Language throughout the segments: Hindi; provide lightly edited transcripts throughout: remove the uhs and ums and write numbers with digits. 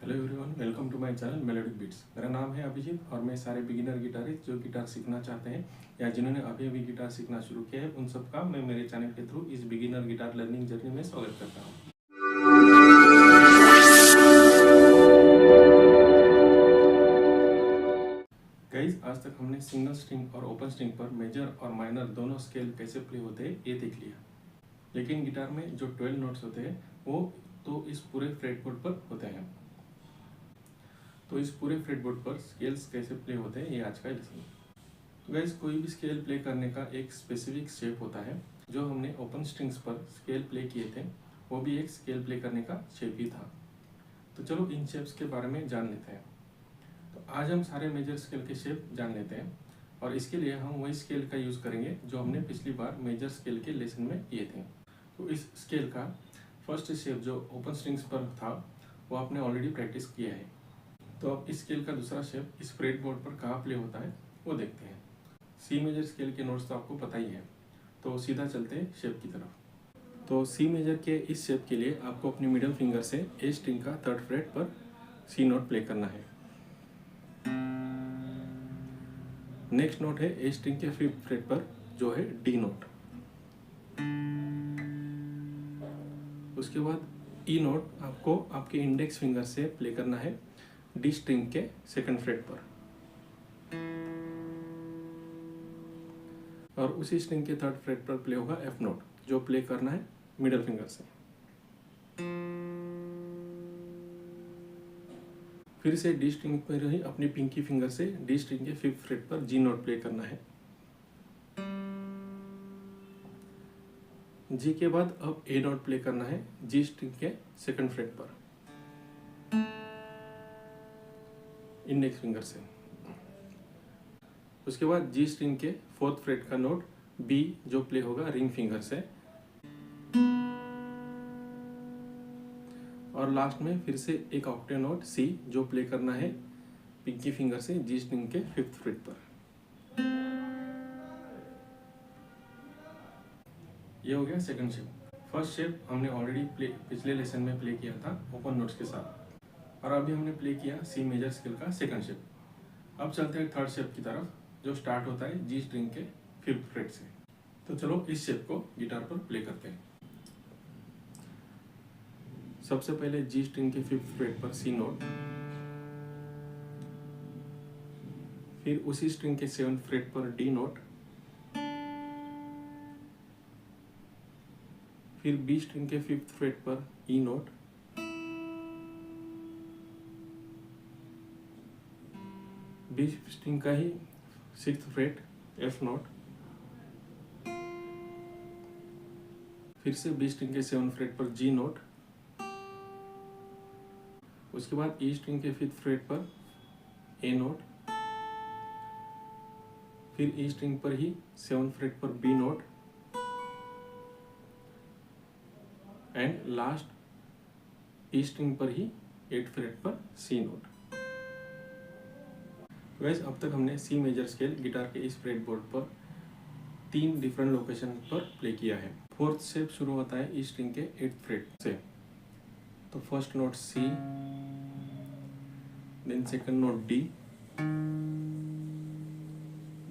Hello everyone, welcome to my channel melodic beats. मेरा नाम है अभिजीत और मैं सारे बिगिनर गिटारिस्ट जो गिटार सीखना चाहते हैं या जिन्होंने अभी अभी गिटार सीखना शुरू किया है उन सबका मैं मेरे चैनल के थ्रू इस बिगिनर गिटार लर्निंग जर्नी में स्वागत करता हूँ। गाइस, आज तक हमने सिंगल स्ट्रिंग और ओपन स्ट्रिंग पर मेजर और माइनर दोनों स्केल कैसे प्ले होते हैं ये देख लिया। लेकिन गिटार में जो 12 नोट्स होते हैं वो तो इस पूरे फ्रेटबोर्ड पर होते हैं। तो इस पूरे फ्रेटबोर्ड पर स्केल्स कैसे प्ले होते हैं ये आज का लेसन। तो गाइस, कोई भी स्केल प्ले करने का एक स्पेसिफिक शेप होता है। जो हमने ओपन स्ट्रिंग्स पर स्केल प्ले किए थे वो भी एक स्केल प्ले करने का शेप ही था। तो चलो इन शेप्स के बारे में जान लेते हैं। तो आज हम सारे मेजर स्केल के शेप जान लेते हैं और इसके लिए हम वही स्केल का यूज़ करेंगे जो हमने पिछली बार मेजर स्केल के लेसन में किए थे। तो इस स्केल का फर्स्ट शेप जो ओपन स्ट्रिंग्स पर था वो आपने ऑलरेडी प्रैक्टिस किया है। तो अब इस स्केल का दूसरा शेप इस फ्रेटबोर्ड पर कहाँ प्ले होता है वो देखते हैं। सी मेजर स्केल के नोट्स तो आपको पता ही है, तो सीधा चलते हैं शेप की तरफ। तो सी मेजर के इस शेप के लिए आपको अपनी मिडल फिंगर से ए स्ट्रिंग का थर्ड फ्रेट पर सी नोट प्ले करना है। नेक्स्ट नोट है ए स्ट्रिंग के फिफ्थ फ्रेट पर जो है डी नोट। उसके बाद ई नोट आपको आपके इंडेक्स फिंगर से प्ले करना है डी स्ट्रिंग के सेकंड फ्रेट पर, और उसी स्ट्रिंग के थर्ड फ्रेट पर प्ले होगा एफ नोट जो प्ले करना है मिडल फिंगर से। फिर से डी स्ट्रिंग पर ही अपनी पिंकी फिंगर से डी स्ट्रिंग के फिफ्थ फ्रेट पर जी नोट प्ले करना है। जी के बाद अब ए नोट प्ले करना है जी स्ट्रिंग के सेकंड फ्रेट पर इंडेक्स फिंगर से। उसके बाद जी स्ट्रिंग के फोर्थ फ्रेट का नोट बी जो प्ले होगा रिंग फिंगर से, और लास्ट में फिर से एक ऑक्टेव नोट सी जो प्ले करना है पिंकी फिंगर से जी स्ट्रिंग के फिफ्थ फ्रेट पर। ये हो गया सेकंड शेप। फर्स्ट शेप हमने ऑलरेडी पिछले लेसन में प्ले किया था ओपन नोट्स के साथ, और अभी हमने प्ले किया सी मेजर स्केल का सेकंड शेप। अब चलते हैं थर्ड शेप की तरफ जो स्टार्ट होता है जी स्ट्रिंग के फिफ्थ फ्रेट से। तो चलो इस शेप को गिटार पर प्ले करते हैं। सबसे पहले जी स्ट्रिंग के फिफ्थ फ्रेट पर सी नोट, फिर उसी स्ट्रिंग के सेवंथ फ्रेट पर डी नोट, फिर बी स्ट्रिंग के फिफ्थ फ्रेट पर ई नोट, बी स्ट्रिंग का ही सिक्स्थ फ्रेट एफ नोट, फिर से बी स्ट्रिंग के सेवंथ फ्रेट पर जी नोट, उसके बाद ई स्ट्रिंग के फिफ्थ फ्रेट पर ए नोट, फिर ई स्ट्रिंग पर ही सेवंथ फ्रेट पर B note, and last E string पर ही एट फ्रेट पर सी नोट। वैसे अब तक हमने सी मेजर स्केल गिटार के इस फ्रेटबोर्ड पर 3 डिफरेंट लोकेशन पर प्ले किया है। फोर्थ शेप शुरू होता है ई स्ट्रिंग के 8th फ्रेट से। तो first note C, then second note D,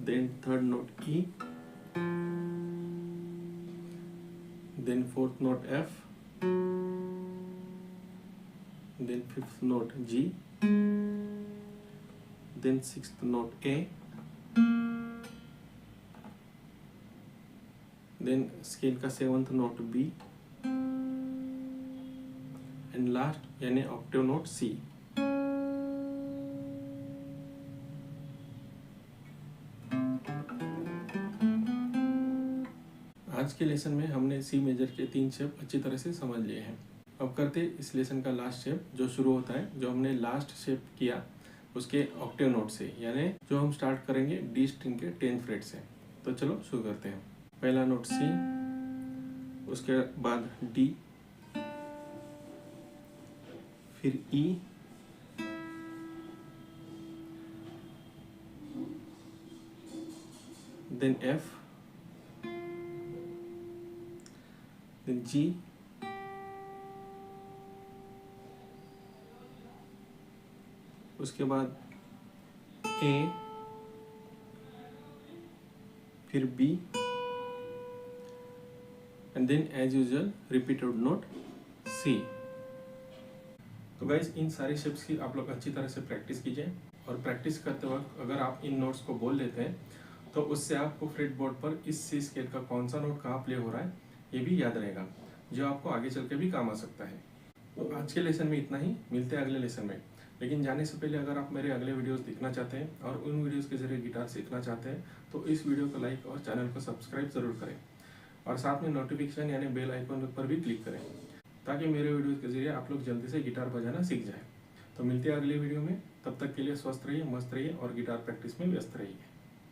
then third note E, then fourth note F, then fifth note G, then sixth note A, then scale का seventh note B, and last यानी ऑक्टेव नोट C। आज के लेसन में हमने सी मेजर के 3 शेप अच्छी तरह से समझ लिए हैं। अब करते इस लेसन का लास्ट शेप जो शुरू होता है जो हमने लास्ट शेप किया उसके ऑक्टेव नोट से, यानी जो हम स्टार्ट करेंगे डी स्ट्रिंग के 10th फ्रेट से। तो चलो शुरू करते हैं। पहला नोट सी, उसके बाद डी, फिर E, then F, then G, उसके बाद ए, फिर B, and then as usual repeated note C. तो गाइज इन सारी शेप्स की आप लोग अच्छी तरह से प्रैक्टिस कीजिए, और प्रैक्टिस करते वक्त अगर आप इन नोट्स को बोल लेते हैं तो उससे आपको फ्रेट बोर्ड पर इस सी स्केल का कौन सा नोट कहाँ प्ले हो रहा है ये भी याद रहेगा, जो आपको आगे चल के भी काम आ सकता है। तो आज के लेसन में इतना ही, मिलते हैं अगले लेसन में। लेकिन जाने से पहले अगर आप मेरे अगले वीडियोस देखना चाहते हैं और उन वीडियोस के जरिए गिटार सीखना चाहते हैं तो इस वीडियो को लाइक और चैनल को सब्सक्राइब जरूर करें, और साथ में नोटिफिकेशन यानी बेल आइकन पर भी क्लिक करें, ताकि मेरे वीडियोस के जरिए आप लोग जल्दी से गिटार बजाना सीख जाएं। तो मिलते हैं अगले वीडियो में, तब तक के लिए स्वस्थ रहिए, मस्त रहिए और गिटार प्रैक्टिस में व्यस्त रहिए।